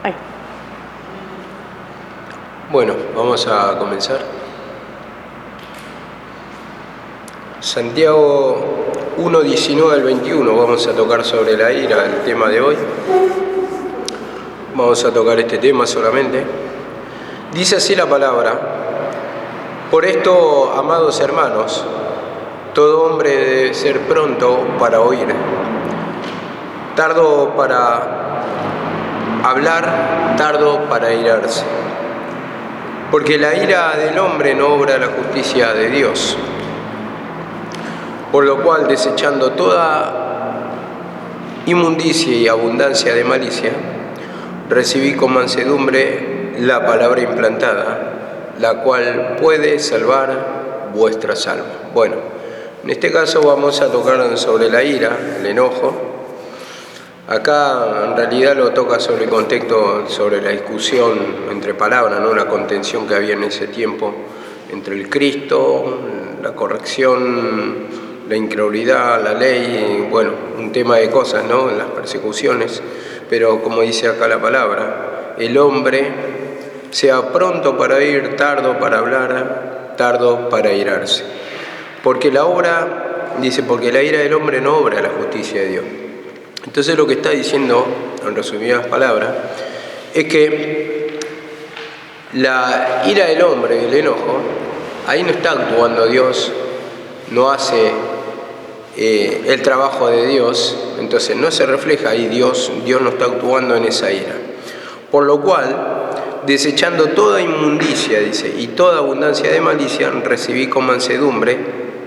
Ahí. Bueno, vamos a comenzar. Santiago 1, 19 al 21, vamos a tocar sobre la ira, el tema de hoy. Vamos a tocar este tema solamente. Dice así la palabra: por esto, amados hermanos, todo hombre debe ser pronto para oír, tardo para hablar, tardo para irarse. Porque la ira del hombre no obra la justicia de Dios. Por lo cual, desechando toda inmundicia y abundancia de malicia, recibí con mansedumbre la palabra implantada, la cual puede salvar vuestras almas. Bueno, en este caso vamos a tocar sobre la ira, el enojo. Acá en realidad lo toca sobre el contexto, sobre la discusión entre palabras, ¿no? La contención que había en ese tiempo entre el Cristo, la corrección, la incredulidad, la ley, bueno, un tema de cosas, ¿no? Las persecuciones, pero como dice acá la palabra, el hombre sea pronto para oír, tardo para hablar, tardo para irarse. Porque la obra, dice, porque la ira del hombre no obra la justicia de Dios. Entonces lo que está diciendo, en resumidas palabras, es que la ira del hombre, el enojo, ahí no está actuando Dios, no hace el trabajo de Dios, entonces no se refleja ahí Dios no está actuando en esa ira. Por lo cual, desechando toda inmundicia, dice, y toda abundancia de malicia, recibí con mansedumbre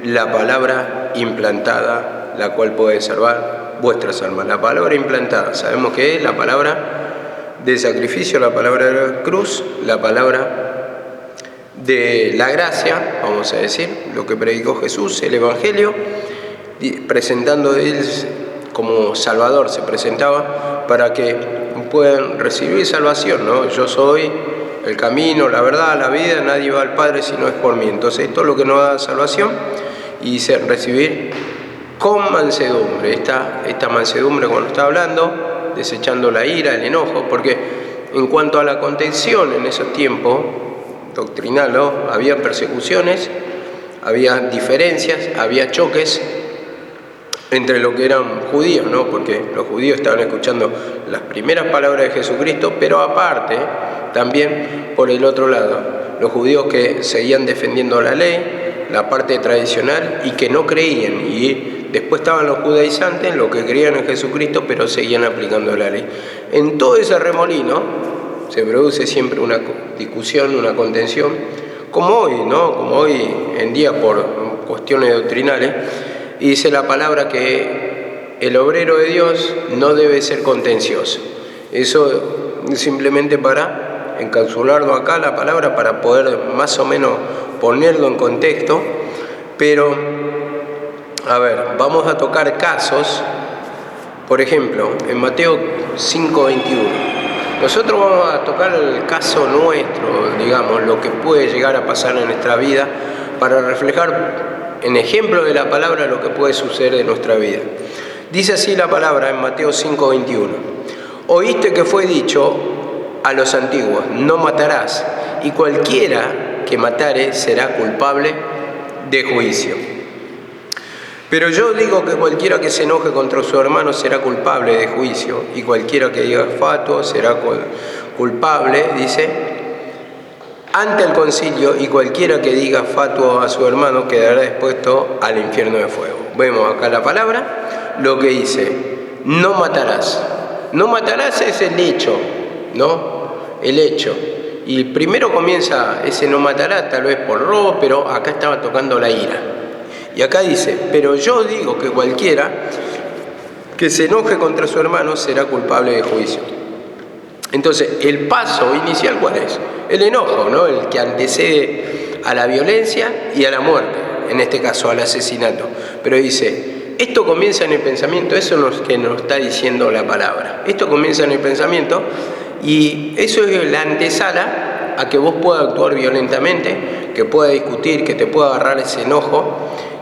la palabra implantada, la cual puede salvar vuestras almas. La palabra implantada, sabemos que es la palabra de sacrificio, la palabra de la cruz, la palabra de la gracia, vamos a decir, lo que predicó Jesús, el Evangelio, presentando a Él como Salvador, se presentaba para que puedan recibir salvación, ¿no? Yo soy el camino, la verdad, la vida, nadie va al Padre si no es por mí. Entonces esto es lo que nos da salvación y dice recibir con mansedumbre. Esta mansedumbre cuando está hablando, desechando la ira, el enojo, porque en cuanto a la contención en esos tiempos, doctrinal, ¿no? Había persecuciones, había diferencias, había choques entre lo que eran judíos, ¿no? Porque los judíos estaban escuchando las primeras palabras de Jesucristo, pero aparte, también por el otro lado, los judíos que seguían defendiendo la ley, la parte tradicional, y que no creían, y después estaban los judaizantes, los que creían en Jesucristo, pero seguían aplicando la ley. En todo ese remolino se produce siempre una discusión, una contención, como hoy, ¿no? Como hoy en día por cuestiones doctrinales. Y dice la palabra que el obrero de Dios no debe ser contencioso. Eso simplemente para encapsularlo acá, la palabra, para poder más o menos ponerlo en contexto. Pero, a ver, vamos a tocar casos. Por ejemplo, en Mateo 5:21. Nosotros vamos a tocar el caso nuestro, digamos, lo que puede llegar a pasar en nuestra vida para reflejar en ejemplo de la palabra lo que puede suceder en nuestra vida. Dice así la palabra en Mateo 5:21. Oíste que fue dicho a los antiguos, no matarás, y cualquiera que matare será culpable de juicio. Pero yo digo que cualquiera que se enoje contra su hermano será culpable de juicio, y cualquiera que diga fatuo será culpable, dice, ante el concilio, y cualquiera que diga fatuo a su hermano quedará expuesto al infierno de fuego. Vemos acá la palabra, lo que dice, no matarás. No matarás es el hecho, ¿no? El hecho. Y primero comienza ese no matarás, tal vez por robo, pero acá estaba tocando la ira. Y acá dice, pero yo digo que cualquiera que se enoje contra su hermano será culpable de juicio. Entonces, el paso inicial, ¿cuál es? El enojo, ¿no? El que antecede a la violencia y a la muerte, en este caso al asesinato. Pero dice, esto comienza en el pensamiento, eso es lo que nos está diciendo la palabra. Esto comienza en el pensamiento y eso es la antesala a que vos puedas actuar violentamente, que puedas discutir, que te pueda agarrar ese enojo,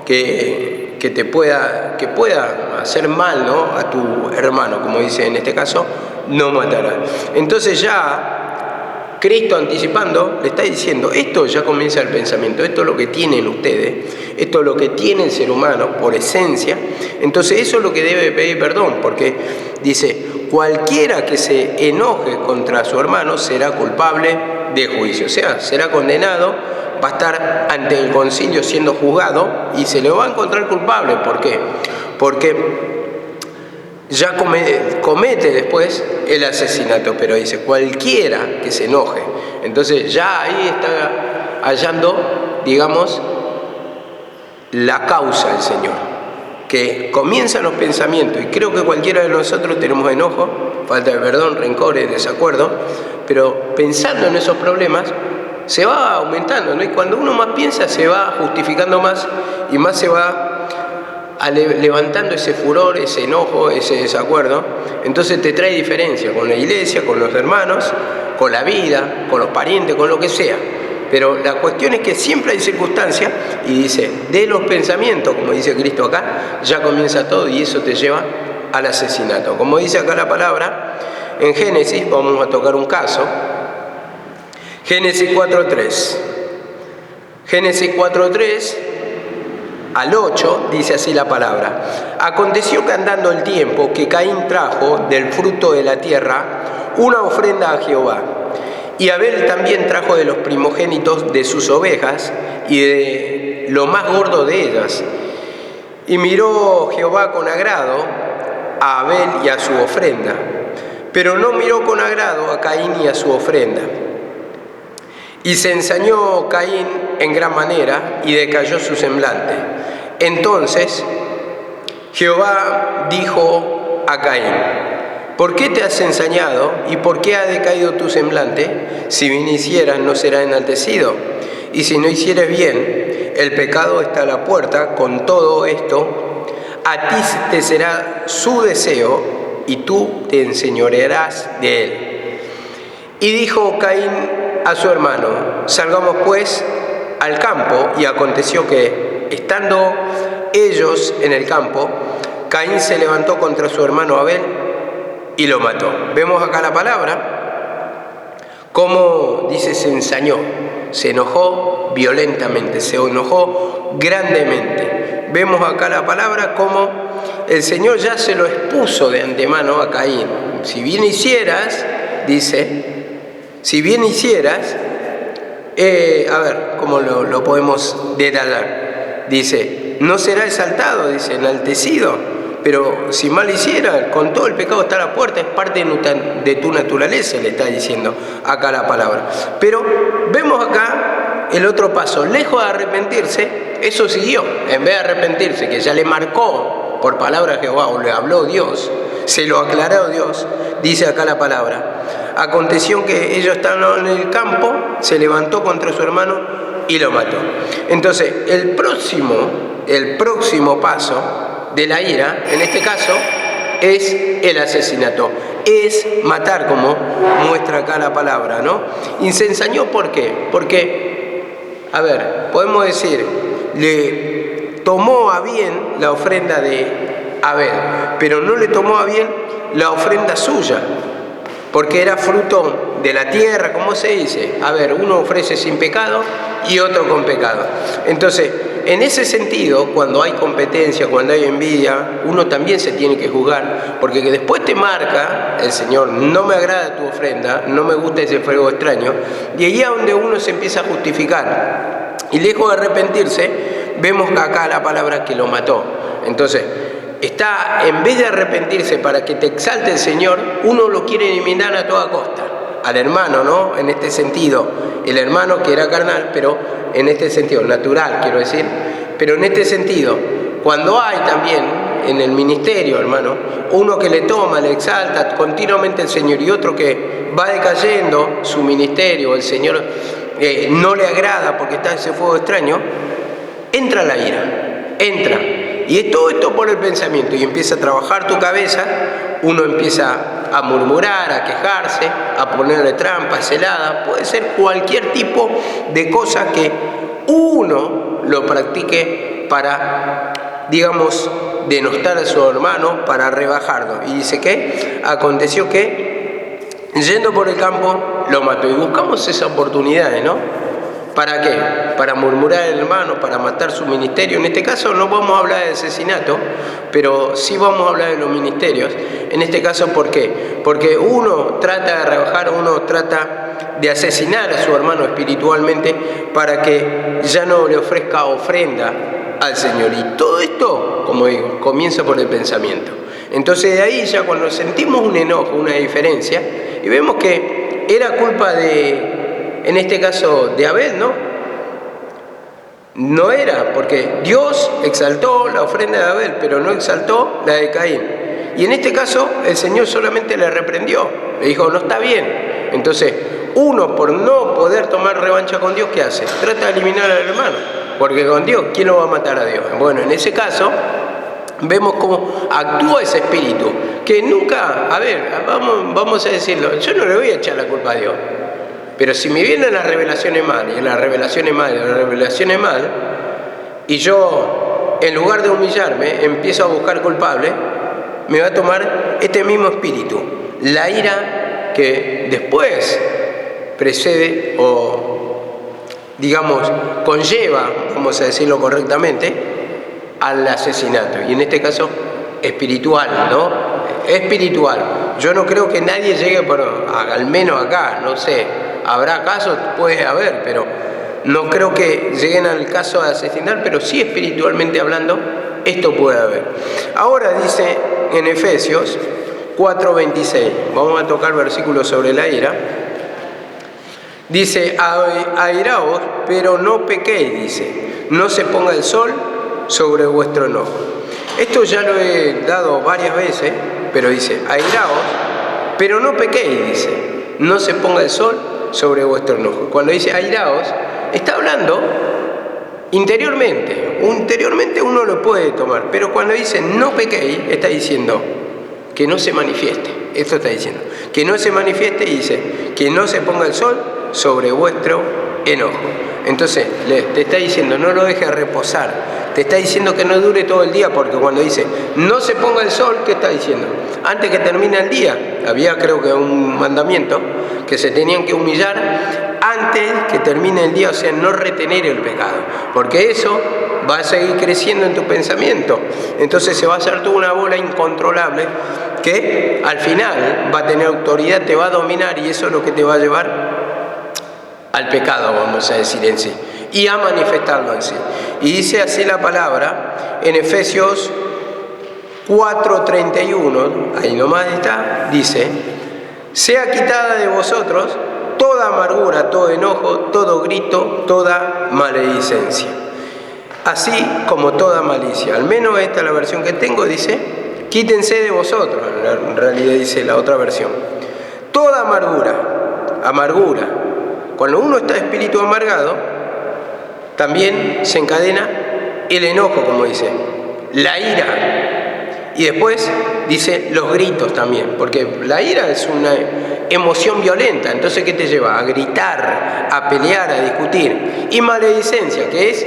que pueda hacer mal, ¿no? A tu hermano, como dice en este caso, no matarás. Entonces ya Cristo, anticipando, le está diciendo, esto ya comienza el pensamiento, esto es lo que tienen ustedes, esto es lo que tiene el ser humano por esencia. Entonces eso es lo que debe pedir perdón, porque dice, cualquiera que se enoje contra su hermano será culpable de juicio, o sea, será condenado, va a estar ante el concilio siendo juzgado y se le va a encontrar culpable. ¿Por qué? Porque ya comete después el asesinato, pero dice cualquiera que se enoje. Entonces ya ahí está hallando, digamos, la causa del Señor, que comienzan los pensamientos, y creo que cualquiera de nosotros tenemos enojo, falta de perdón, rencores, desacuerdo, pero pensando en esos problemas se va aumentando, ¿no? Y cuando uno más piensa se va justificando más y más se va levantando ese furor, ese enojo, ese desacuerdo. Entonces te trae diferencia con la iglesia, con los hermanos, con la vida, con los parientes, con lo que sea. Pero la cuestión es que siempre hay circunstancias, y dice, de los pensamientos, como dice Cristo acá, ya comienza todo y eso te lleva al asesinato. Como dice acá la palabra, en Génesis, vamos a tocar un caso, Génesis 4.3. Génesis 4.3 al 8 dice así la palabra. Aconteció que andando el tiempo, que Caín trajo del fruto de la tierra una ofrenda a Jehová. Y Abel también trajo de los primogénitos de sus ovejas y de lo más gordo de ellas. Y miró Jehová con agrado a Abel y a su ofrenda, pero no miró con agrado a Caín y a su ofrenda. Y se ensañó Caín en gran manera y decayó su semblante. Entonces Jehová dijo a Caín: ¿por qué te has ensañado y por qué ha decaído tu semblante? Si bien hicieras, no será enaltecido, y si no hicieres bien, el pecado está a la puerta. Con todo esto, a ti te será su deseo y tú te enseñorearás de él. Y dijo Caín a su hermano: salgamos pues al campo. Y aconteció que, estando ellos en el campo, Caín se levantó contra su hermano Abel y lo mató. Vemos acá la palabra, cómo dice se ensañó, se enojó violentamente, se enojó grandemente. Vemos acá la palabra como el Señor ya se lo expuso de antemano a Caín. Si bien hicieras, dice, si bien hicieras, a ver, ¿cómo lo podemos detallar? Dice, no será exaltado, dice, enaltecido. Pero si mal hiciera, con todo el pecado está a la puerta, es parte de tu naturaleza, le está diciendo acá la palabra. Pero vemos acá el otro paso, lejos de arrepentirse, eso siguió. En vez de arrepentirse, que ya le marcó por palabra de Jehová, o le habló Dios, se lo aclaró Dios, dice acá la palabra. Aconteció que ellos estaban en el campo, se levantó contra su hermano y lo mató. Entonces, el próximo paso de la ira, en este caso, es el asesinato, es matar, como muestra acá la palabra, ¿no? Y se ensañó, ¿por qué? Porque, a ver, podemos decir, le tomó a bien la ofrenda de Abel, pero no le tomó a bien la ofrenda suya, porque era fruto de la tierra, ¿cómo se dice? A ver, uno ofrece sin pecado y otro con pecado. Entonces, en ese sentido, cuando hay competencia, cuando hay envidia, uno también se tiene que juzgar, porque que después te marca el Señor, no me agrada tu ofrenda, no me gusta ese fuego extraño, y ahí es donde uno se empieza a justificar. Y lejos de arrepentirse, vemos acá la palabra que lo mató. Entonces, está, en vez de arrepentirse para que te exalte el Señor, uno lo quiere eliminar a toda costa. Al hermano, ¿no? En este sentido, el hermano que era carnal, pero en este sentido, natural, quiero decir, pero en este sentido, cuando hay también en el ministerio, hermano, uno que le toma, le exalta continuamente el Señor y otro que va decayendo su ministerio, el Señor no le agrada porque está ese fuego extraño, entra la ira, entra. Y es todo esto por el pensamiento y empieza a trabajar tu cabeza, uno empieza a murmurar, a quejarse, a ponerle trampas, heladas, puede ser cualquier tipo de cosa que uno lo practique para, digamos, denostar a su hermano, para rebajarlo. Y dice que aconteció que Yendo por el campo, lo mató. Y buscamos esas oportunidades, ¿no? ¿Para qué? Para murmurar al hermano, para matar su ministerio. En este caso no vamos a hablar de asesinato, pero sí vamos a hablar de los ministerios. En este caso, ¿por qué? Porque uno trata de rebajar, uno trata de asesinar a su hermano espiritualmente para que ya no le ofrezca ofrenda al Señor. Y todo esto, como digo, comienza por el pensamiento. Entonces de ahí ya cuando sentimos un enojo, una diferencia, y vemos que era culpa de, en este caso, de Abel, ¿no? No era, porque Dios exaltó la ofrenda de Abel, pero no exaltó la de Caín. Y en este caso el Señor solamente le reprendió, le dijo, no está bien. Entonces, uno por no poder tomar revancha con Dios, ¿qué hace? Trata de eliminar al hermano, porque con Dios, ¿quién lo va a matar a Dios? Bueno, en ese caso, vemos cómo actúa ese espíritu, que nunca, a ver, vamos a decirlo, yo no le voy a echar la culpa a Dios, pero si me vienen las revelaciones mal, y las revelaciones mal, y yo, en lugar de humillarme, empiezo a buscar culpable, me va a tomar este mismo espíritu, la ira que después precede o, digamos, conlleva, vamos a decirlo correctamente, al asesinato, y en este caso espiritual, ¿no? Espiritual. Yo no creo que nadie llegue al menos acá, no sé, habrá casos, puede haber, pero no creo que lleguen al caso de asesinar, pero sí espiritualmente hablando, esto puede haber. Ahora dice en Efesios 4:26, vamos a tocar versículos sobre la ira. Dice, airaos, pero no pequéis, dice, no se ponga el sol sobre vuestro enojo. Esto ya lo he dado varias veces, pero dice, airaos, pero no pequéis, dice, no se ponga el sol sobre vuestro enojo. Cuando dice airaos, está hablando interiormente. Interiormente uno lo puede tomar, pero cuando dice no pequéis, está diciendo que no se manifieste. Esto está diciendo, que no se manifieste, y dice, que no se ponga el sol sobre vuestro enojo. Entonces, te está diciendo, no lo dejes reposar. Te está diciendo que no dure todo el día, porque cuando dice, no se ponga el sol, ¿qué está diciendo? Antes que termine el día, había creo que un mandamiento, que se tenían que humillar antes que termine el día, o sea, no retener el pecado, porque eso va a seguir creciendo en tu pensamiento. Entonces se va a hacer toda una bola incontrolable, que al final va a tener autoridad, te va a dominar, y eso es lo que te va a llevar al pecado, vamos a decir en sí, y a manifestarlo en sí. Y dice así la palabra en Efesios 4:31, ahí nomás está, dice, sea quitada de vosotros toda amargura, todo enojo, todo grito, toda maledicencia, así como toda malicia. Al menos esta es la versión que tengo, dice, quítense de vosotros, en realidad dice la otra versión, toda amargura. Cuando uno está espíritu amargado, también se encadena el enojo, como dice, la ira. Y después dice los gritos también, porque la ira es una emoción violenta. Entonces, ¿qué te lleva? A gritar, a pelear, a discutir. Y maledicencia, que es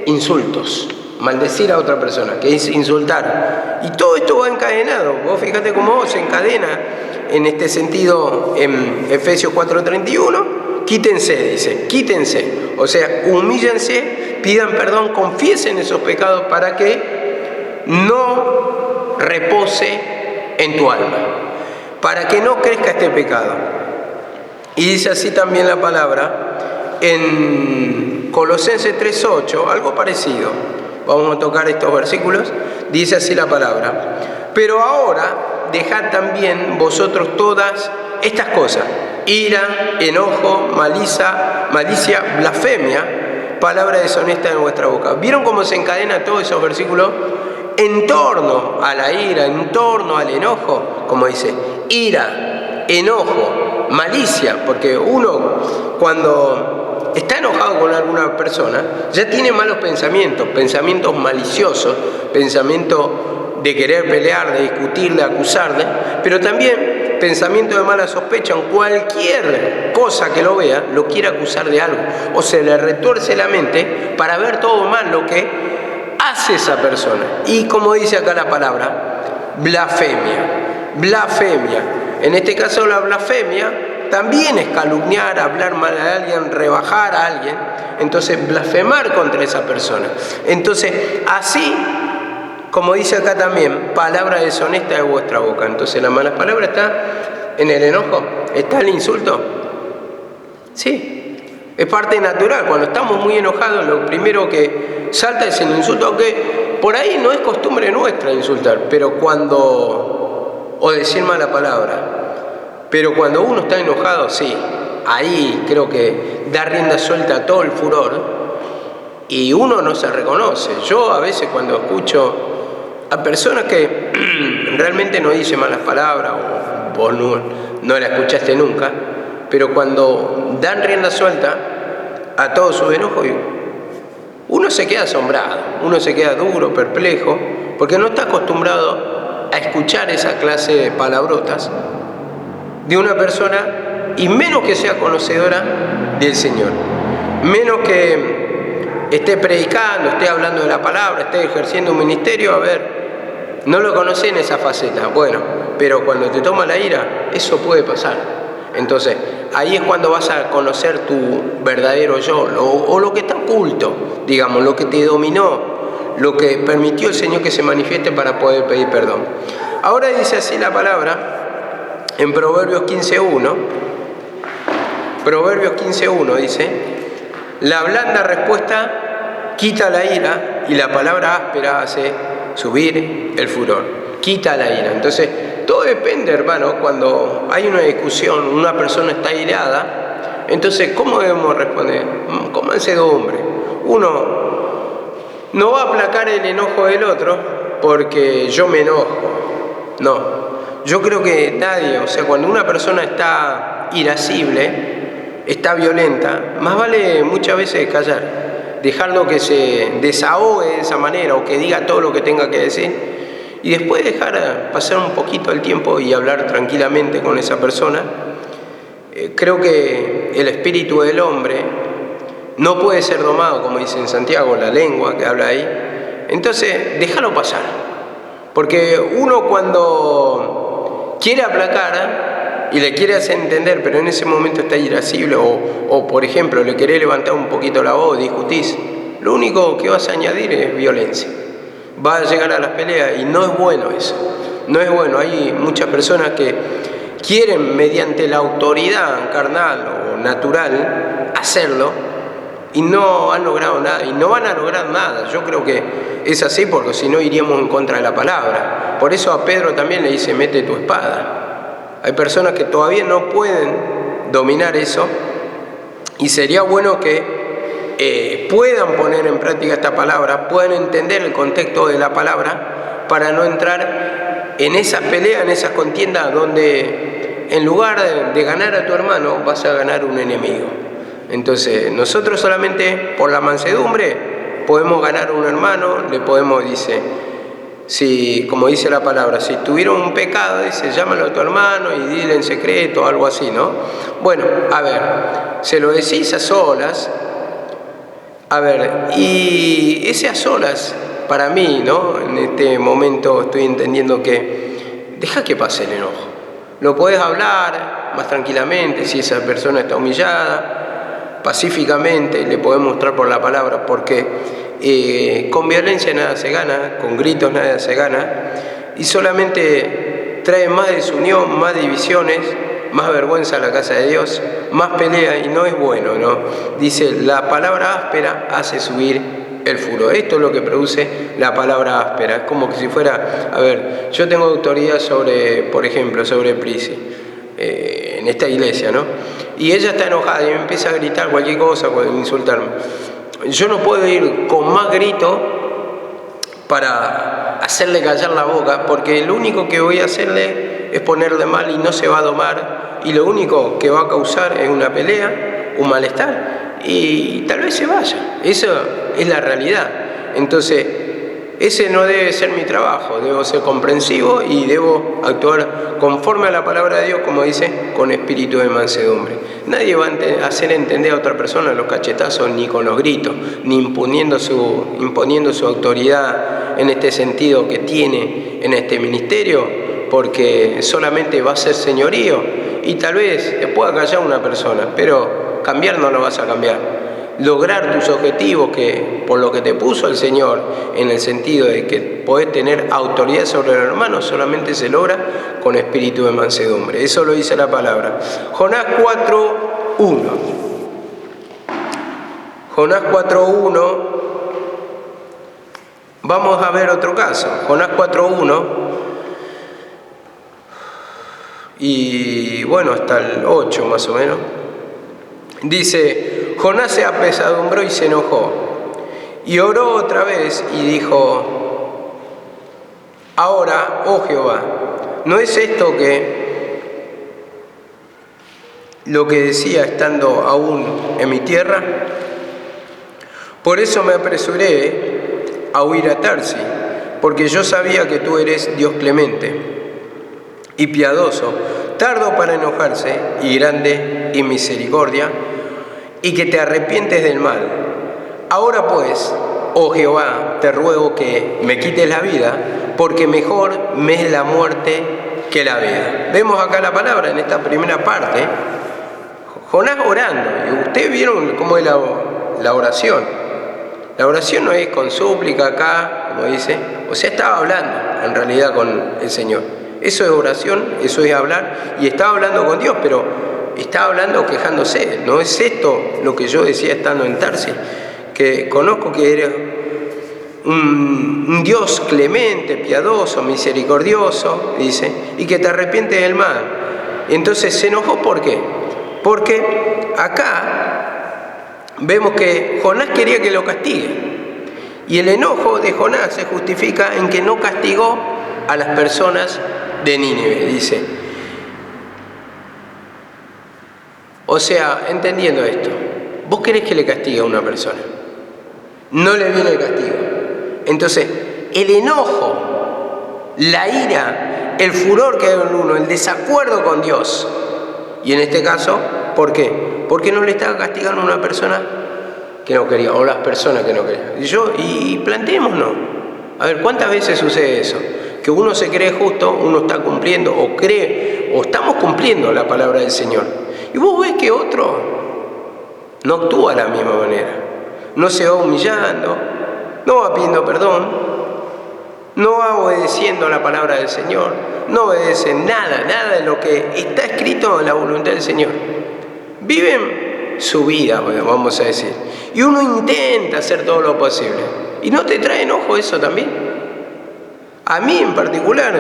insultos, maldecir a otra persona, que es insultar. Y todo esto va encadenado. Vos fíjate cómo se encadena en este sentido en Efesios 4:31. Quítense, dice, quítense, o sea, humíllense, pidan perdón, confiesen esos pecados para que no repose en tu alma, para que no crezca este pecado. Y dice así también la palabra en Colosenses 3:8, algo parecido. Vamos a tocar estos versículos. Dice así la palabra, pero ahora dejad también vosotros todas estas cosas: ira, enojo, malicia, blasfemia, palabra deshonesta en vuestra boca. ¿Vieron cómo se encadenan todos esos versículos en torno a la ira, en torno al enojo? Como dice, ira, enojo, malicia, porque uno cuando está enojado con alguna persona ya tiene malos pensamientos, pensamientos maliciosos, pensamientos de querer pelear, de discutir, de acusarle, pero también pensamiento de mala sospecha. En cualquier cosa que lo vea, lo quiere acusar de algo, o se le retuerce la mente para ver todo mal lo que hace esa persona. Y como dice acá la palabra, blasfemia. En este caso la blasfemia también es calumniar, hablar mal a alguien, rebajar a alguien, entonces blasfemar contra esa persona. Entonces, así, como dice acá también, palabra deshonesta de vuestra boca. Entonces, la mala palabra está en el enojo, está el insulto. Sí, es parte natural. Cuando estamos muy enojados, lo primero que salta es el insulto, aunque por ahí no es costumbre nuestra insultar, pero o decir mala palabra. Pero cuando uno está enojado, sí, ahí creo que da rienda suelta a todo el furor y uno no se reconoce. Yo a veces cuando escucho a personas que realmente no dicen malas palabras o vos no la escuchaste nunca, pero cuando dan rienda suelta a todo su enojo, uno se queda asombrado, uno se queda duro, perplejo, porque no está acostumbrado a escuchar esa clase de palabrotas de una persona, y menos que sea conocedora del Señor, menos que esté predicando, esté hablando de la palabra, esté ejerciendo un ministerio. A ver, no lo conocí en esa faceta. Bueno, pero cuando te toma la ira, eso puede pasar. Entonces, ahí es cuando vas a conocer tu verdadero yo, o lo que está oculto, digamos, lo que te dominó, lo que permitió el Señor que se manifieste para poder pedir perdón. Ahora dice así la palabra en Proverbios 15.1. Proverbios 15.1 dice: la blanda respuesta quita la ira y la palabra áspera hace subir el furor. Quita la ira. Entonces, todo depende, hermano, cuando hay una discusión, una persona está irada, entonces, ¿cómo debemos responder? Con mansedumbre. Uno no va a aplacar el enojo del otro porque yo me enojo. No. Yo creo que nadie, o sea, cuando una persona está irascible, está violenta, más vale muchas veces callar, dejarlo que se desahogue de esa manera o que diga todo lo que tenga que decir y después dejar pasar un poquito el tiempo y hablar tranquilamente con esa persona. Creo que el espíritu del hombre no puede ser domado, como dice en Santiago, la lengua que habla ahí. Entonces, déjalo pasar, porque uno cuando quiere aplacar y le quiere hacer entender, pero en ese momento está irascible o por ejemplo, le querés levantar un poquito la voz, discutís, lo único que vas a añadir es violencia. Va a llegar a las peleas y no es bueno eso. No es bueno. Hay muchas personas que quieren, mediante la autoridad carnal o natural, hacerlo y no han logrado nada y no van a lograr nada. Yo creo que es así, porque si no iríamos en contra de la palabra. Por eso a Pedro también le dice: mete tu espada. Hay personas que todavía no pueden dominar eso y sería bueno que puedan poner en práctica esta palabra, puedan entender el contexto de la palabra para no entrar en esas peleas, en esas contiendas donde en lugar de ganar a tu hermano vas a ganar un enemigo. Entonces nosotros solamente por la mansedumbre podemos ganar a un hermano, le podemos, dice, si, como dice la palabra, si tuvieron un pecado, dice, llámalo a tu hermano y dile en secreto, algo así, ¿no? Bueno, a ver, se lo decís a solas. A ver, y ese a solas, para mí, ¿no? En este momento estoy entendiendo que deja que pase el enojo. Lo podés hablar más tranquilamente, si esa persona está humillada, pacíficamente, le podés mostrar por la palabra, porque con violencia nada se gana, con gritos nada se gana, y solamente trae más desunión, más divisiones, más vergüenza a la casa de Dios, más pelea, y no es bueno, ¿no? Dice, la palabra áspera hace subir el furor. Esto es lo que produce la palabra áspera. Es como que si fuera, a ver, yo tengo autoridad sobre, por ejemplo, sobre Prisi, en esta iglesia, ¿no? Y ella está enojada y me empieza a gritar cualquier cosa, puede insultarme. Yo no puedo ir con más grito para hacerle callar la boca, porque lo único que voy a hacerle es ponerle mal y no se va a domar, y lo único que va a causar es una pelea, un malestar, y tal vez se vaya. Eso es la realidad. Entonces, ese no debe ser mi trabajo. Debo ser comprensivo y debo actuar conforme a la palabra de Dios, como dice, con espíritu de mansedumbre. Nadie va a hacer entender a otra persona los cachetazos, ni con los gritos, ni imponiendo su autoridad en este sentido que tiene en este ministerio, porque solamente va a ser señorío y tal vez te pueda callar una persona, pero cambiar no lo vas a cambiar. Lograr tus objetivos, que por lo que te puso el Señor, en el sentido de que podés tener autoridad sobre el hermano, solamente se logra con espíritu de mansedumbre. Eso lo dice la palabra. Jonás 4:1. Jonás 4:1. Vamos a ver otro caso. Jonás 4:1. Y bueno, hasta el 8 más o menos. Dice: Jonás se apesadumbró y se enojó, y oró otra vez y dijo: ahora, oh Jehová, ¿no es esto lo que decía estando aún en mi tierra? Por eso me apresuré a huir a Tarsis, porque yo sabía que tú eres Dios clemente y piadoso, tardo para enojarse y grande en misericordia, y que te arrepientes del mal. Ahora pues, oh Jehová, te ruego que me quites la vida, porque mejor me es la muerte que la vida. Vemos acá la palabra en esta primera parte, Jonás orando, y ustedes vieron cómo es la oración. La oración no es con súplica acá, como dice, o sea, estaba hablando en realidad con el Señor. Eso es oración, eso es hablar, y estaba hablando con Dios, pero estaba hablando quejándose. ¿No es esto lo que yo decía estando en Tarsis? Que conozco que eres un Dios clemente, piadoso, misericordioso, dice, y que te arrepientes del mal. Entonces se enojó, ¿por qué? Porque acá vemos que Jonás quería que lo castigue. Y el enojo de Jonás se justifica en que no castigó a las personas de Nínive, dice. O sea, entendiendo esto, vos querés que le castigue a una persona, no le viene el castigo. Entonces, el enojo, la ira, el furor que hay en uno, el desacuerdo con Dios, y en este caso, ¿por qué? Porque no le estaba castigando a una persona que no quería, o las personas que no querían. Y planteémonos, a ver, ¿cuántas veces sucede eso? Que uno se cree justo, uno está cumpliendo, o cree, o estamos cumpliendo la palabra del Señor. Y vos ves que otro no actúa de la misma manera, no se va humillando, no va pidiendo perdón, no va obedeciendo la palabra del Señor, no obedece nada de lo que está escrito en la voluntad del Señor. Viven su vida, vamos a decir, y uno intenta hacer todo lo posible. ¿Y no te trae enojo eso también? A mí en particular,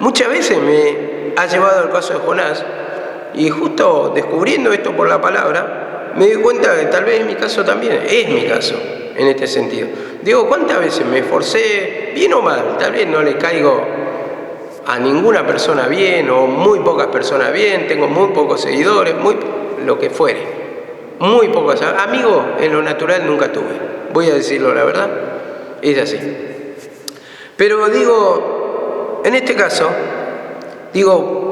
muchas veces me ha llevado el caso de Jonás, y justo descubriendo esto por la palabra, me di cuenta que tal vez en mi caso también, es mi caso en este sentido. Digo, ¿cuántas veces me esforcé, bien o mal? Tal vez no le caigo a ninguna persona bien, o muy pocas personas bien, tengo muy pocos seguidores, lo que fuere. Muy pocos amigos en lo natural nunca tuve, voy a decirlo la verdad, es así. Pero digo, en este caso, digo,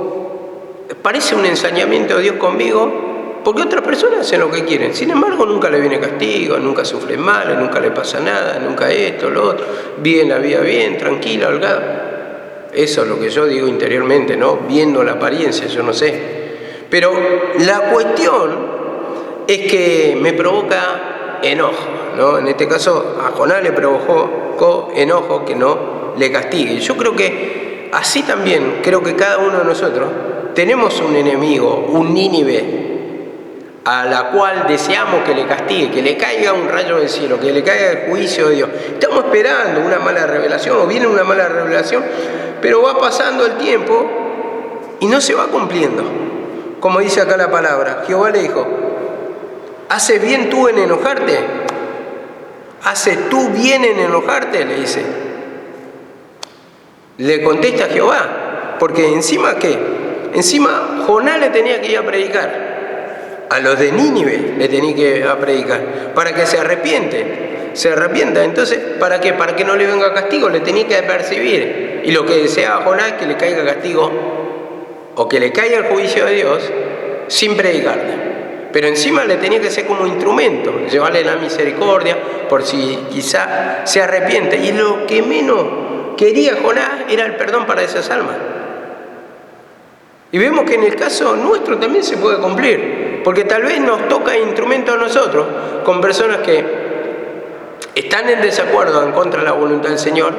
parece un ensañamiento de Dios conmigo, porque otras personas hacen lo que quieren. Sin embargo, nunca le viene castigo, nunca sufre mal, nunca le pasa nada, nunca esto, lo otro. Viven la vida bien, tranquila, holgada. Eso es lo que yo digo interiormente, ¿no? Viendo la apariencia, yo no sé. Pero la cuestión es que me provoca enojo, ¿no? En este caso, a Jonás le provocó enojo que no le castigue. Yo creo que así también, creo que cada uno de nosotros tenemos un enemigo, un Nínive, a la cual deseamos que le castigue, que le caiga un rayo del cielo, que le caiga el juicio de Dios. Estamos esperando una mala revelación, o viene una mala revelación, pero va pasando el tiempo y no se va cumpliendo. Como dice acá la palabra, Jehová le dijo: ¿haces bien tú en enojarte? ¿Haces tú bien en enojarte? Le dice. Le contesta Jehová, porque encima ¿qué? Encima Jonás le tenía que ir a predicar, a los de Nínive le tenía que ir a predicar, para que se arrepienta. Entonces, ¿para qué? Para que no le venga castigo, le tenía que percibir. Y lo que deseaba Jonás es que le caiga castigo, o que le caiga el juicio de Dios, sin predicarle. Pero encima le tenía que ser como instrumento, llevarle la misericordia, por si quizá se arrepiente. Y lo que menos quería Jonás era el perdón para esas almas. Y vemos que en el caso nuestro también se puede cumplir, porque tal vez nos toca instrumento a nosotros con personas que están en desacuerdo, en contra de la voluntad del Señor,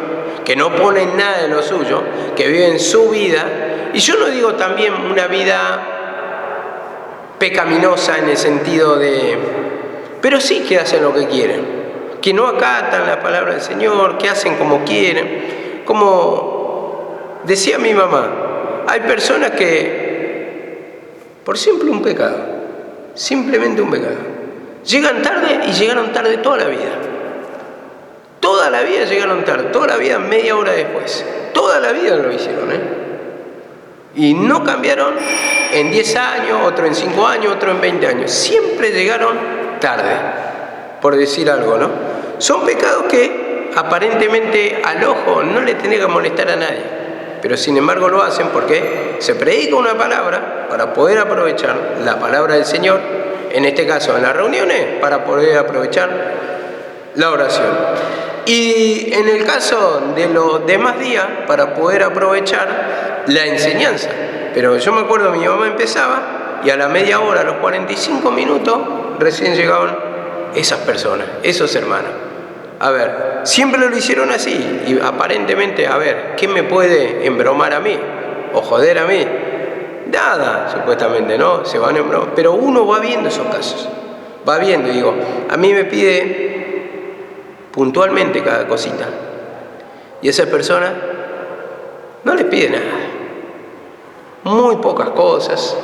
que no ponen nada de lo suyo, que viven su vida, y yo no digo también una vida pecaminosa en el sentido de... pero sí que hacen lo que quieren, que no acatan la palabra del Señor, que hacen como quieren. Como decía mi mamá, hay personas que, por simple un pecado, simplemente un pecado, llegan tarde y llegaron tarde toda la vida. Toda la vida llegaron tarde, toda la vida media hora después. Toda la vida lo hicieron, Y no cambiaron en 10 años, otro en 5 años, otro en 20 años. Siempre llegaron tarde, por decir algo, ¿no? Son pecados que aparentemente al ojo no le tiene que molestar a nadie, pero sin embargo lo hacen porque se predica una palabra para poder aprovechar la palabra del Señor, en este caso en las reuniones, para poder aprovechar la oración. Y en el caso de los demás días, para poder aprovechar la enseñanza. Pero yo me acuerdo, mi mamá empezaba y a la media hora, a los 45 minutos, recién llegaban esas personas, esos hermanos. A ver, siempre lo hicieron así y aparentemente, a ver, ¿qué me puede embromar a mí o joder a mí? Nada, supuestamente, ¿no? Se van a embromar. Pero uno va viendo esos casos, va viendo y digo, a mí me pide puntualmente cada cosita y esa persona no le pide nada, muy pocas cosas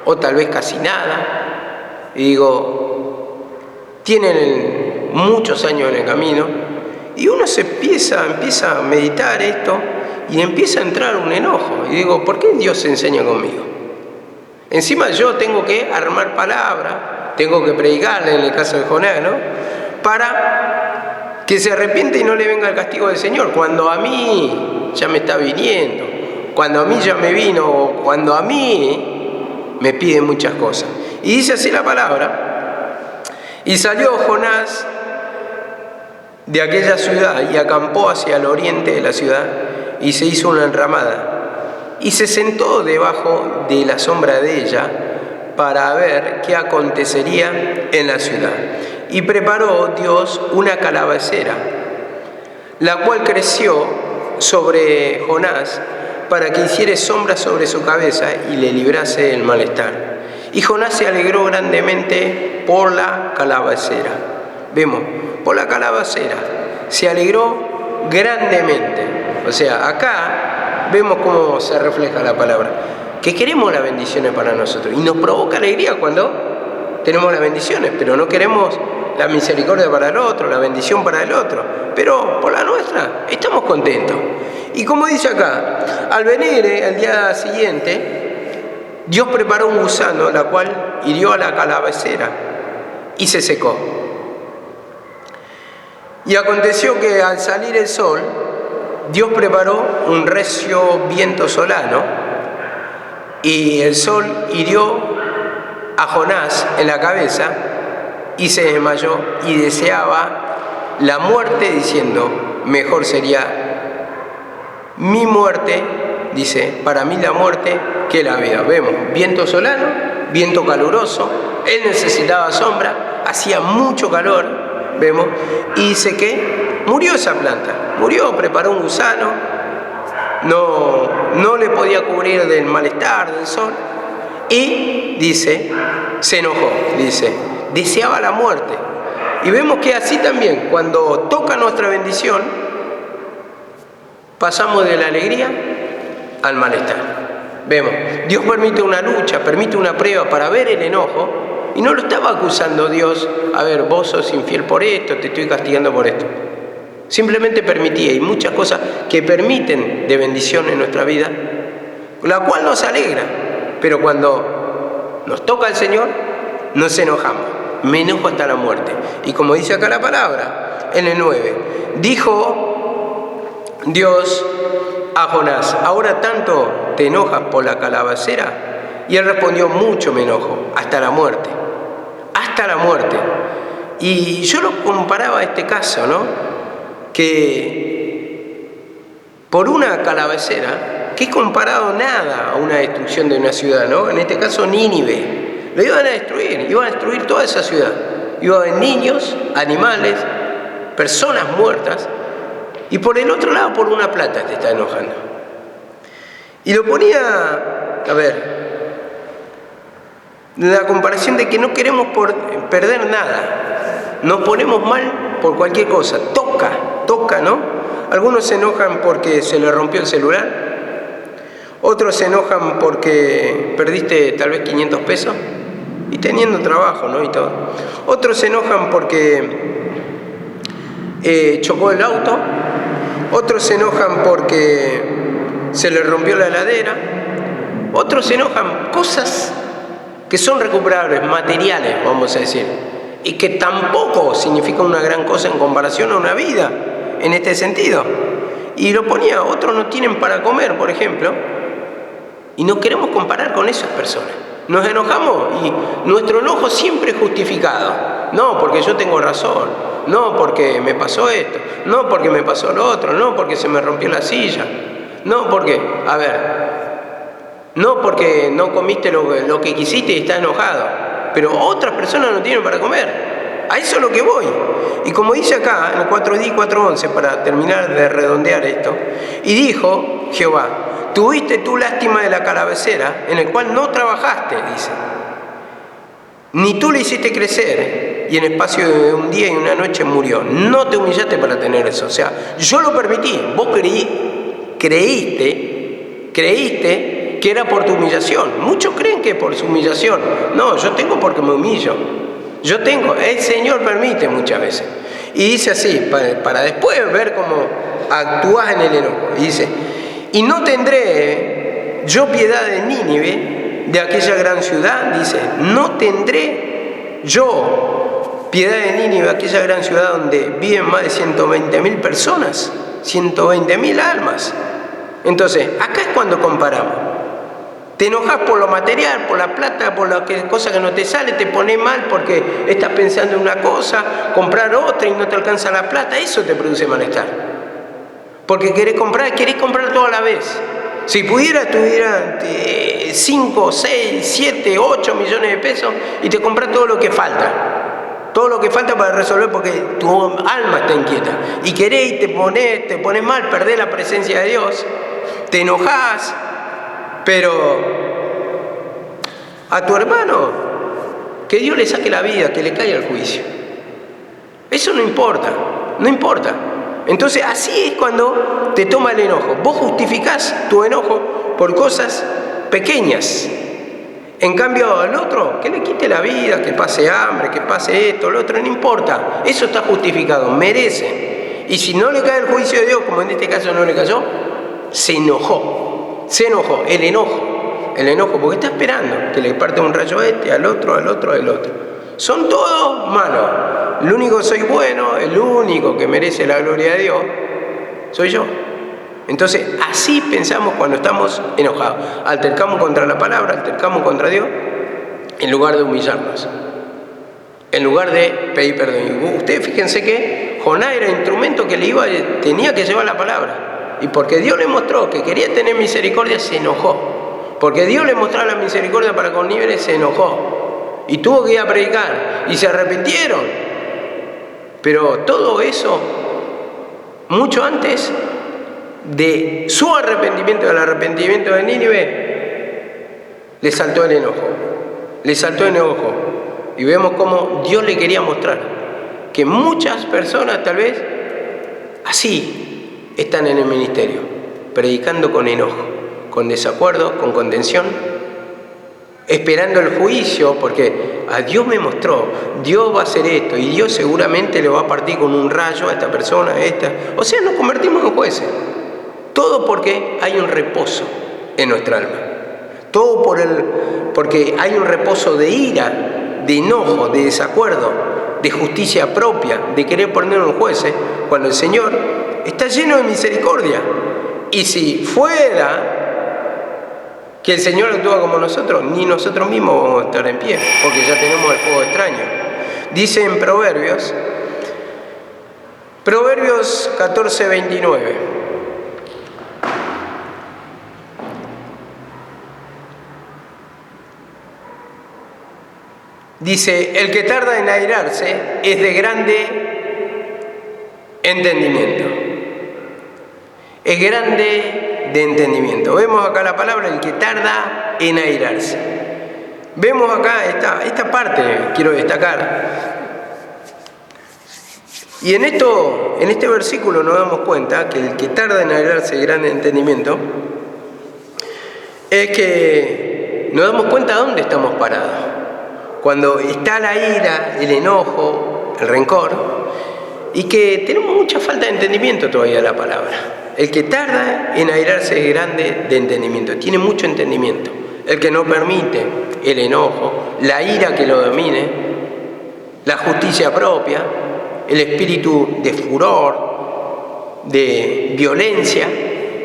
o tal vez casi nada, y digo, tienen muchos años en el camino y uno se empieza a meditar esto y empieza a entrar un enojo y digo, ¿por qué Dios se enseña conmigo? Encima yo tengo que armar palabra, tengo que predicarle en el caso de Jonás, ¿no? Para que se arrepiente y no le venga el castigo del Señor, cuando a mí ya me está viniendo, cuando a mí ya me vino, cuando a mí me piden muchas cosas. Y dice así la palabra: y salió Jonás de aquella ciudad y acampó hacia el oriente de la ciudad y se hizo una enramada y se sentó debajo de la sombra de ella para ver qué acontecería en la ciudad. Y preparó Dios una calabacera, la cual creció sobre Jonás para que hiciere sombra sobre su cabeza y le librase del malestar. Y Jonás se alegró grandemente por la calabacera. Vemos, por la calabacera se alegró grandemente. O sea, acá vemos cómo se refleja la palabra, que queremos las bendiciones para nosotros y nos provoca alegría cuando tenemos las bendiciones, pero no queremos la misericordia para el otro, la bendición para el otro, pero por la nuestra estamos contentos. Y como dice acá, al venir el día siguiente, Dios preparó un gusano, la cual hirió a la calabacera y se secó. Y aconteció que al salir el sol, Dios preparó un recio viento solano y el sol hirió a Jonás en la cabeza y se desmayó y deseaba la muerte, diciendo, mejor sería mi muerte, dice, para mí la muerte que la vida. Vemos, viento solano, viento caluroso, él necesitaba sombra, hacía mucho calor, vemos, y dice que murió esa planta, murió, preparó un gusano, no le podía cubrir del malestar, del sol, y dice, se enojó, dice, deseaba la muerte. Y vemos que así también, cuando toca nuestra bendición, pasamos de la alegría al malestar. Vemos, Dios permite una lucha, permite una prueba para ver el enojo, y no lo estaba acusando Dios, a ver, vos sos infiel por esto, te estoy castigando por esto. Simplemente permitía, y muchas cosas que permiten de bendición en nuestra vida, la cual nos alegra, pero cuando nos toca el Señor, nos enojamos. Me enojo hasta la muerte. Y como dice acá la palabra, en el 9, dijo Dios a Jonás, ¿ahora tanto te enojas por la calabacera? Y él respondió, mucho me enojo, hasta la muerte. Hasta la muerte. Y yo lo comparaba a este caso, ¿no? Que por una calabacera que es comparado nada a una destrucción de una ciudad, ¿no? En este caso Nínive. Lo iban a destruir toda esa ciudad. Iba a haber niños, animales, personas muertas, y por el otro lado, por una plata te está enojando. Y lo ponía, a ver, la comparación de que no queremos perder nada. Nos ponemos mal por cualquier cosa. Toca, ¿no? Algunos se enojan porque se le rompió el celular. Otros se enojan porque perdiste tal vez 500 pesos. Y teniendo trabajo, ¿no? Y todo. Otros se enojan porque chocó el auto. Otros se enojan porque se le rompió la heladera. Otros se enojan cosas que son recuperables, materiales, vamos a decir, y que tampoco significa una gran cosa en comparación a una vida, en este sentido. Y lo ponía, otros no tienen para comer, por ejemplo, y no queremos comparar con esas personas. Nos enojamos y nuestro enojo siempre es justificado. No, porque yo tengo razón. No, porque me pasó esto. No, porque me pasó lo otro. No, porque se me rompió la silla. No, porque, a ver, no porque no comiste lo que quisiste y estás enojado, pero otras personas no tienen para comer. A eso es lo que voy. Y como dice acá, en el 4:10 y 4:11, para terminar de redondear esto, y dijo Jehová, tuviste tú lástima de la calavecera, en el cual no trabajaste, dice, ni tú le hiciste crecer, y en espacio de un día y una noche murió. No te humillaste para tener eso. O sea, yo lo permití. Vos creíste que era por tu humillación. Muchos creen que es por su humillación. No, yo tengo porque me humillo. El Señor permite muchas veces. Y dice así, para después ver cómo actúas en el enojo. Y dice, y no tendré yo piedad de Nínive, de aquella gran ciudad. Dice, no tendré yo piedad de Nínive, aquella gran ciudad donde viven más de 120.000 personas, 120.000 almas. Entonces, acá es cuando comparamos. Te enojas por lo material, por la plata, por la cosa que no te sale, te pones mal porque estás pensando en una cosa, comprar otra y no te alcanza la plata, eso te produce malestar. Porque querés comprar todo a la vez. Si pudiera, tuviera 5, 6, 7, 8 millones de pesos y te compras todo lo que falta. Todo lo que falta para resolver porque tu alma está inquieta. Y querés y te pones mal, perdés la presencia de Dios, te enojás. Pero a tu hermano, que Dios le saque la vida, que le caiga el juicio. Eso no importa. Entonces así es cuando te toma el enojo. Vos justificás tu enojo por cosas pequeñas. En cambio al otro, que le quite la vida, que pase hambre, que pase esto, lo otro, no importa. Eso está justificado, merece. Y si no le cae el juicio de Dios, como en este caso no le cayó, se enojó, el enojo, porque está esperando que le parte un rayo a este, al otro. Son todos malos. El único que soy bueno, el único que merece la gloria de Dios, soy yo. Entonces, así pensamos cuando estamos enojados. Altercamos contra la palabra, altercamos contra Dios, en lugar de humillarnos, en lugar de pedir perdón. Y ustedes fíjense que Jonás era el instrumento que tenía que llevar la palabra. Y porque Dios le mostró que quería tener misericordia, se enojó. Porque Dios le mostraba la misericordia para con Nínive, se enojó. Y tuvo que ir a predicar. Y se arrepintieron. Pero todo eso, mucho antes de su arrepentimiento, del arrepentimiento de Nínive, le saltó el enojo. Y vemos cómo Dios le quería mostrar que muchas personas tal vez así están en el ministerio, predicando con enojo, con desacuerdo, con contención, esperando el juicio, porque a Dios me mostró, Dios va a hacer esto, y Dios seguramente le va a partir con un rayo a esta persona, O sea, nos convertimos en jueces. Todo porque hay un reposo en nuestra alma. Todo porque hay un reposo de ira, de enojo, de desacuerdo, de justicia propia, de querer ponernos en jueces, cuando el Señor está lleno de misericordia. Y si fuera que el Señor actúa como nosotros, ni nosotros mismos vamos a estar en pie, porque ya tenemos el fuego extraño. Dice en Proverbios 14:29. Dice, el que tarda en airarse es de grande entendimiento. Es grande de entendimiento. Vemos acá la palabra, el que tarda en airarse. Vemos acá esta parte, quiero destacar. Y en este versículo nos damos cuenta que el que tarda en airarse es de grande entendimiento. Es que nos damos cuenta dónde estamos parados. Cuando está la ira, el enojo, el rencor, y que tenemos mucha falta de entendimiento todavía de la palabra. El que tarda en airarse es grande de entendimiento, tiene mucho entendimiento. El que no permite el enojo, la ira que lo domine, la justicia propia, el espíritu de furor, de violencia,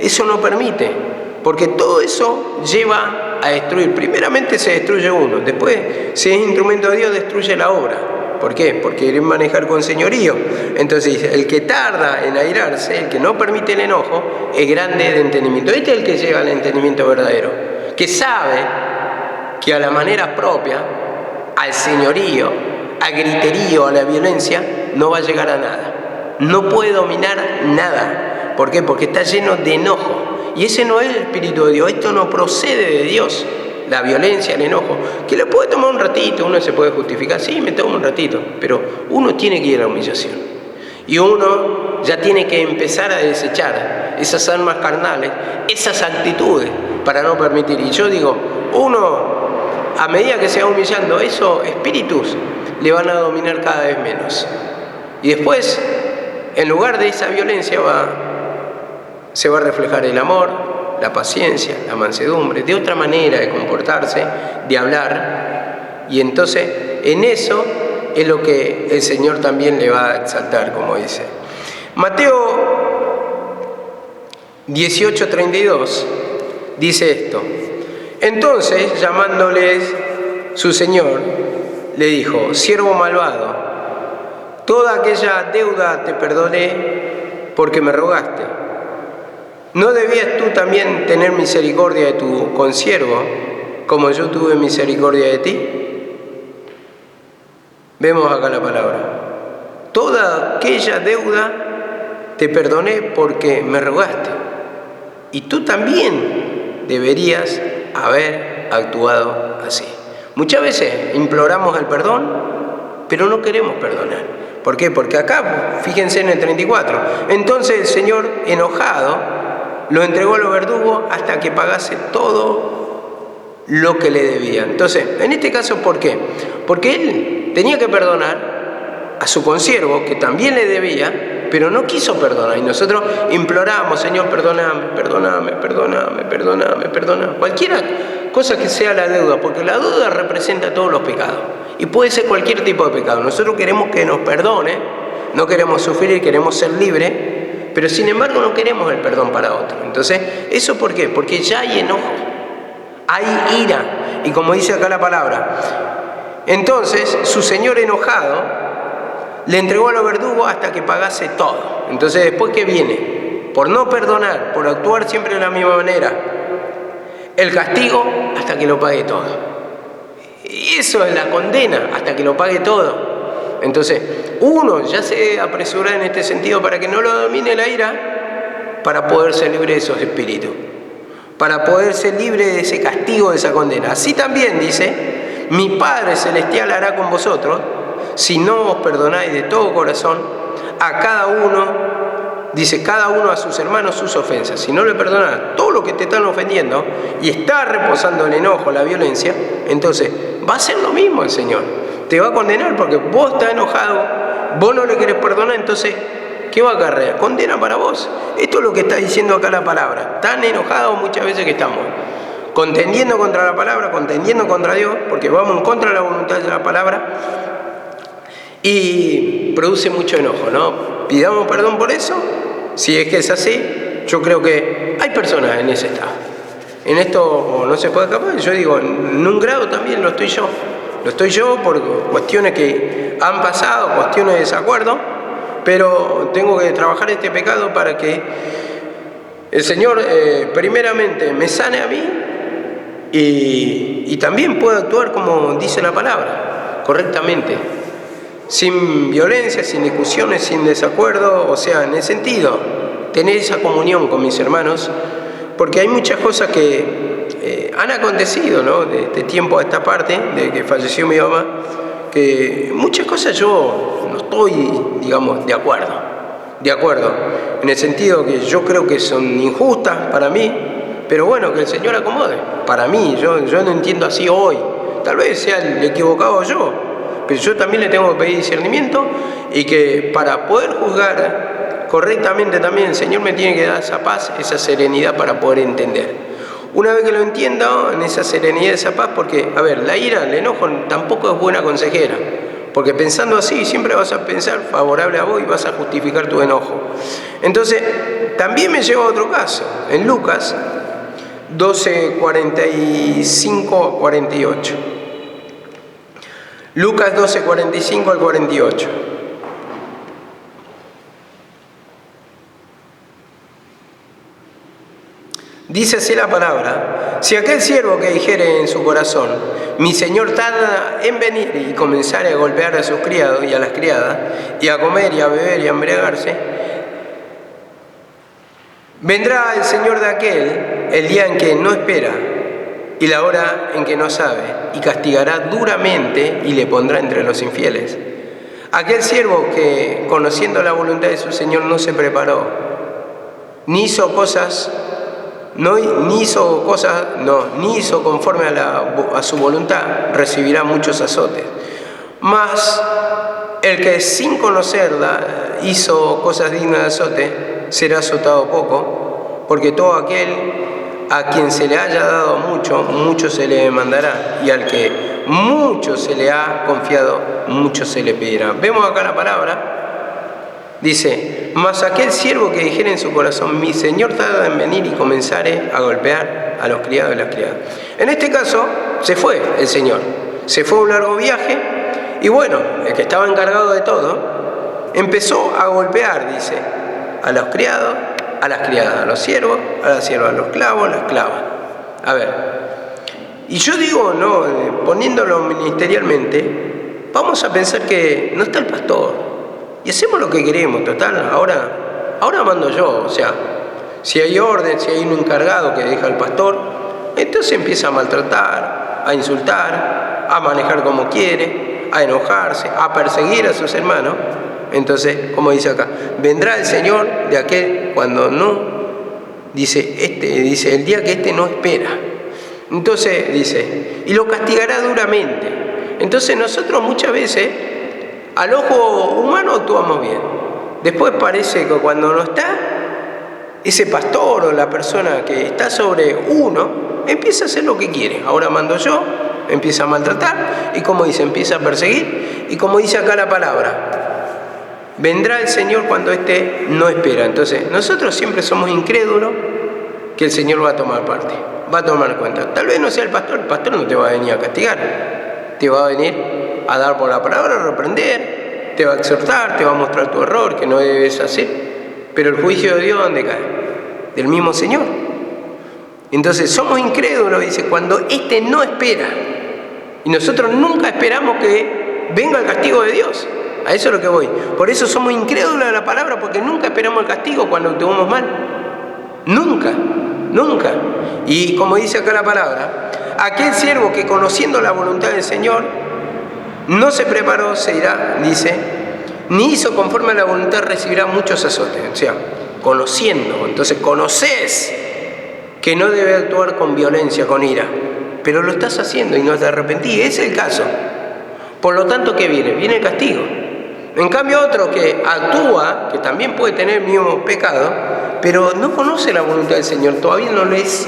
eso no permite, porque todo eso lleva a destruir. Primeramente se destruye uno, después, si es instrumento de Dios, destruye la obra. ¿Por qué? Porque quieren manejar con señorío. Entonces, el que tarda en airarse, el que no permite el enojo, es grande de entendimiento. Este es el que llega al entendimiento verdadero, que sabe que a la manera propia, al señorío, al griterío, a la violencia, no va a llegar a nada. No puede dominar nada. ¿Por qué? Porque está lleno de enojo. Y ese no es el Espíritu de Dios. Esto no procede de Dios. La violencia, el enojo, que le puede tomar un ratito, uno se puede justificar, sí, me tomo un ratito, pero uno tiene que ir a la humillación. Y uno ya tiene que empezar a desechar esas almas carnales, esas actitudes, para no permitir. Y yo digo, uno, a medida que se va humillando, esos espíritus le van a dominar cada vez menos. Y después, en lugar de esa violencia, se va a reflejar el amor, la paciencia, la mansedumbre, de otra manera de comportarse, de hablar. Y entonces, en eso es lo que el Señor también le va a exaltar, como dice. Mateo 18:32 dice esto. Entonces, llamándoles su Señor, le dijo, siervo malvado, toda aquella deuda te perdoné porque me rogaste. ¿No debías tú también tener misericordia de tu consiervo, como yo tuve misericordia de ti? Vemos acá la palabra. Toda aquella deuda te perdoné porque me rogaste. Y tú también deberías haber actuado así. Muchas veces imploramos el perdón, pero no queremos perdonar. ¿Por qué? Porque acá, fíjense en el 34, entonces el Señor, enojado, lo entregó a los verdugos hasta que pagase todo lo que le debía. Entonces, en este caso, ¿por qué? Porque él tenía que perdonar a su consiervo, que también le debía, pero no quiso perdonar. Y nosotros imploramos, Señor, perdóname, perdóname, perdóname, perdóname, perdóname. Cualquiera cosa que sea la deuda, porque la deuda representa todos los pecados. Y puede ser cualquier tipo de pecado. Nosotros queremos que nos perdone, no queremos sufrir, queremos ser libres, pero sin embargo no queremos el perdón para otro. Entonces, ¿eso por qué? Porque ya hay enojo, hay ira. Y como dice acá la palabra, entonces su señor enojado le entregó a los verdugos hasta que pagase todo. Entonces, ¿después qué viene? Por no perdonar, por actuar siempre de la misma manera, el castigo hasta que lo pague todo. Y eso es la condena, hasta que lo pague todo. Entonces, uno ya se apresura en este sentido para que no lo domine la ira, para poder ser libre de esos espíritus, para poder ser libre de ese castigo, de esa condena. Así también dice, mi Padre Celestial hará con vosotros, si no os perdonáis de todo corazón, a cada uno, dice, cada uno a sus hermanos sus ofensas. Si no le perdonas todo lo que te están ofendiendo y está reposando el enojo, la violencia, entonces va a ser lo mismo el Señor. Te va a condenar porque vos estás enojado, vos no le querés perdonar, entonces, ¿qué va a acarrear? Condena para vos. Esto es lo que está diciendo acá la palabra. Tan enojados muchas veces que estamos contendiendo contra la palabra, contendiendo contra Dios, porque vamos en contra de la voluntad de la palabra, y produce mucho enojo, ¿no? Pidamos perdón por eso. Si es que es así, yo creo que hay personas en ese estado. En esto no se puede escapar. Yo digo, en un grado también lo estoy yo. Lo estoy yo por cuestiones que han pasado, cuestiones de desacuerdo, pero tengo que trabajar este pecado para que el Señor primeramente me sane a mí y también pueda actuar como dice la palabra, correctamente, sin violencia, sin discusiones, sin desacuerdo, o sea, en el sentido, tener esa comunión con mis hermanos, porque hay muchas cosas que han acontecido, ¿no? De tiempo a esta parte, de que falleció mi mamá, que muchas cosas yo no estoy, digamos, de acuerdo, en el sentido que yo creo que son injustas para mí, pero bueno, que el Señor acomode. Para mí, yo no entiendo así hoy, tal vez sea el equivocado yo, pero yo también le tengo que pedir discernimiento y que para poder juzgar correctamente también el Señor me tiene que dar esa paz, esa serenidad para poder entender. Una vez que lo entienda, en esa serenidad, esa paz, porque, a ver, la ira, el enojo tampoco es buena consejera, porque pensando así siempre vas a pensar favorable a vos y vas a justificar tu enojo. Entonces, también me lleva a otro caso, en Lucas 12, 45 a 48. Lucas 12, 45 al 48. Dice así la palabra: si aquel siervo que dijere en su corazón, mi señor tarda en venir, y comenzare a golpear a sus criados y a las criadas, y a comer y a beber y a embriagarse, vendrá el Señor de aquel el día en que no espera y la hora en que no sabe, y castigará duramente y le pondrá entre los infieles. Aquel siervo que, conociendo la voluntad de su Señor, no se preparó, ni hizo conforme a su voluntad, recibirá muchos azotes. Mas el que sin conocerla hizo cosas dignas de azote, será azotado poco, porque todo aquel a quien se le haya dado mucho, mucho se le demandará, y al que mucho se le ha confiado, mucho se le pedirá. Vemos acá la palabra. Dice: mas aquel siervo que dijere en su corazón, mi señor tarda en venir, y comenzare a golpear a los criados y las criadas. En este caso, se fue el Señor. Se fue a un largo viaje, y bueno, el que estaba encargado de todo, empezó a golpear, dice, a los criados, a las criadas, a los siervos, a las siervas, a los esclavos, a las esclavas. A ver, y yo digo, no, poniéndolo ministerialmente, vamos a pensar que no está el pastor, y hacemos lo que queremos, total, ahora mando yo, o sea, si hay orden, si hay un encargado que deja al pastor, entonces empieza a maltratar, a insultar, a manejar como quiere, a enojarse, a perseguir a sus hermanos. Entonces, como dice acá, vendrá el Señor de aquel cuando no, dice el día que no espera. Entonces dice, y lo castigará duramente. Entonces nosotros muchas veces, al ojo humano actuamos bien. Después parece que cuando no está, ese pastor o la persona que está sobre uno, empieza a hacer lo que quiere. Ahora mando yo, empieza a maltratar, y como dice, empieza a perseguir, y como dice acá la palabra, vendrá el Señor cuando no espera. Entonces, nosotros siempre somos incrédulos que el Señor va a tomar parte, va a tomar cuenta. Tal vez no sea el pastor no te va a venir a castigar, te va a venir a dar por la palabra, a reprender, te va a exhortar, te va a mostrar tu error, que no debes hacer. Pero el juicio de Dios, ¿dónde cae? Del mismo Señor. Entonces, somos incrédulos, dice, cuando no espera. Y nosotros nunca esperamos que venga el castigo de Dios. A eso es lo que voy. Por eso somos incrédulos de la palabra, porque nunca esperamos el castigo cuando actuamos mal. Nunca. Y como dice acá la palabra, aquel siervo que, conociendo la voluntad del Señor, no se preparó, se irá, dice, ni hizo conforme a la voluntad, recibirá muchos azotes. O sea, conociendo. Entonces conoces que no debe actuar con violencia, con ira, pero lo estás haciendo y no te arrepentís. Ese es el caso. Por lo tanto, ¿qué viene? Viene el castigo. En cambio, otro que actúa, que también puede tener el mismo pecado, pero no conoce la voluntad del Señor, todavía no le es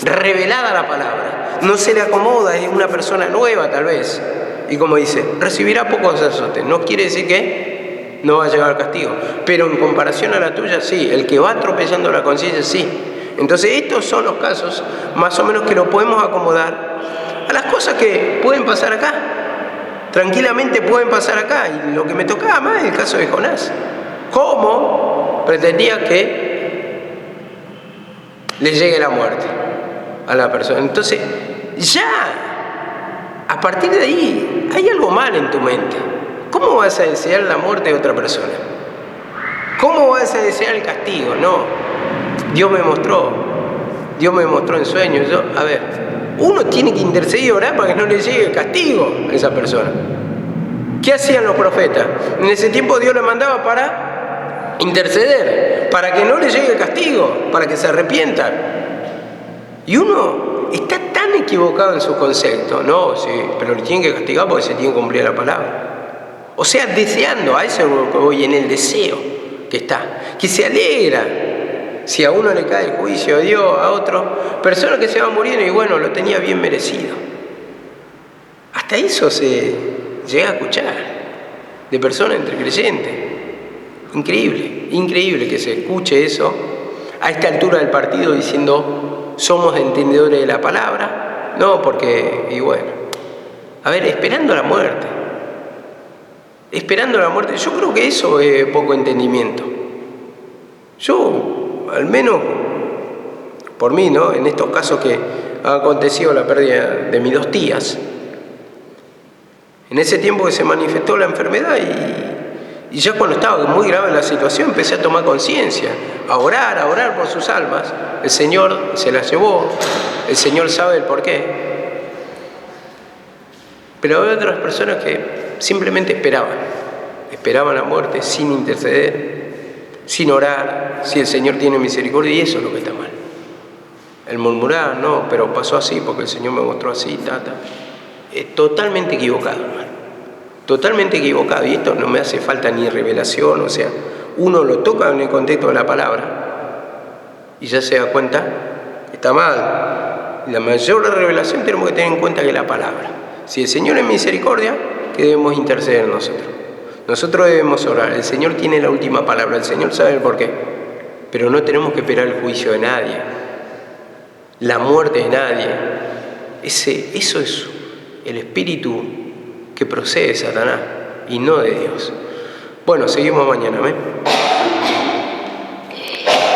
revelada la palabra, no se le acomoda, es una persona nueva tal vez, y como dice, recibirá pocos azotes. No quiere decir que no va a llegar al castigo, pero en comparación a la tuya sí, el que va tropezando la conciencia sí. Entonces estos son los casos más o menos que lo podemos acomodar a las cosas que pueden pasar acá. Tranquilamente pueden pasar acá. Y lo que me tocaba más es el caso de Jonás. ¿Cómo pretendía que le llegue la muerte a la persona? Entonces, ya, a partir de ahí, hay algo más mal en tu mente. ¿Cómo vas a desear la muerte de otra persona? ¿Cómo vas a desear el castigo? No. Dios me mostró en sueños. Uno tiene que interceder y orar para que no le llegue el castigo a esa persona. ¿Qué hacían los profetas? En ese tiempo Dios le mandaba para interceder, para que no le llegue el castigo, para que se arrepientan. Y uno está tan equivocado en su concepto. No, sí, pero le tienen que castigar porque se tiene que cumplir la palabra. O sea, deseando, a eso voy, en el deseo que está, que se alegra. Si a uno le cae el juicio de Dios, a otro, persona que se va muriendo y bueno, lo tenía bien merecido. Hasta eso se llega a escuchar de personas entre creyentes. Increíble que se escuche eso a esta altura del partido diciendo somos entendedores de la palabra. No, porque, y bueno, esperando la muerte. Esperando la muerte. Yo creo que eso es poco entendimiento. Yo, al menos por mí, ¿no? En estos casos que ha acontecido la pérdida de mis 2 tías, en ese tiempo que se manifestó la enfermedad y ya cuando estaba muy grave la situación empecé a tomar conciencia, a orar por sus almas. El Señor se las llevó, el Señor sabe el porqué. Pero había otras personas que simplemente esperaban la muerte sin interceder, sin orar, si el Señor tiene misericordia, y eso es lo que está mal. El murmurar, no, pero pasó así porque el Señor me mostró así, es totalmente equivocado, hermano. Totalmente equivocado. Y esto no me hace falta ni revelación, o sea, uno lo toca en el contexto de la palabra y ya se da cuenta que está mal. La mayor revelación tenemos que tener en cuenta que es la palabra. Si el Señor es misericordia, que debemos interceder nosotros. Nosotros debemos orar. El Señor tiene la última palabra, el Señor sabe el porqué. Pero no tenemos que esperar el juicio de nadie, la muerte de nadie. Eso es el espíritu que procede de Satanás y no de Dios. Bueno, seguimos mañana, ¿ves?